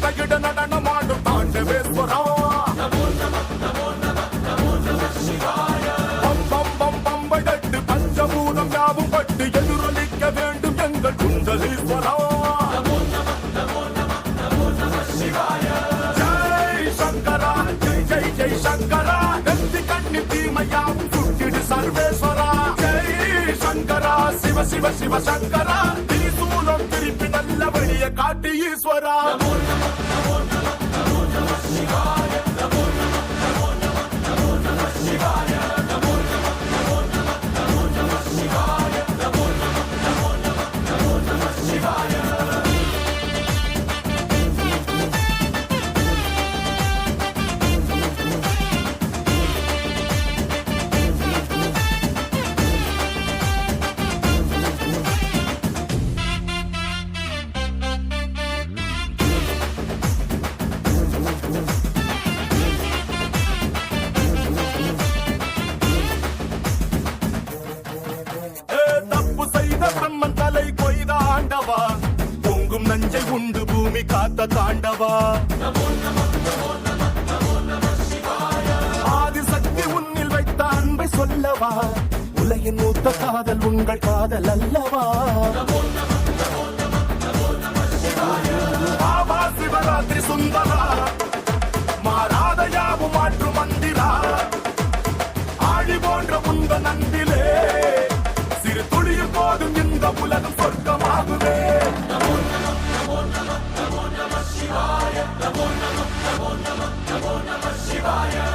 தகிட நடனமாடும் தாண்டவேஸ்வரா பம்பைதட்டு பஞ்சபூதம் யாவும் பட்டு எதிரொலிக்க வேண்டும் எங்கள் குண்டலீஸ்வரா ஜெய் சங்கரா ஜெய் ஜெய் ஜெய் சங்கரா நந்தி கண்ணி தீமையாவும் சுட்டிடு சர்வேஸ்வரா ஜெய் சங்கரா சிவ சிவ சிவ சங்கரா திரிசூலம் திருப்பி நல்ல வழிய காட்டி ஈஸ்வரா பொங்கும் நஞ்சை உண்டு பூமி காத்த தாண்டவா ஆதிசக்தி உன்னில் வைத்த அன்பை சொல்லவா உலகின் மூத்த காதல் உங்கள் காதல் அல்லவா பாபா சிவராத்திரி சுந்தரா மாறாத யாவும் மாற்று மந்திரா ஆழி போன்ற உந்த நந்திலே சிறு துளியும் போதும் இந்த உலகம் சொர்க்கமாகுவே Shivaya.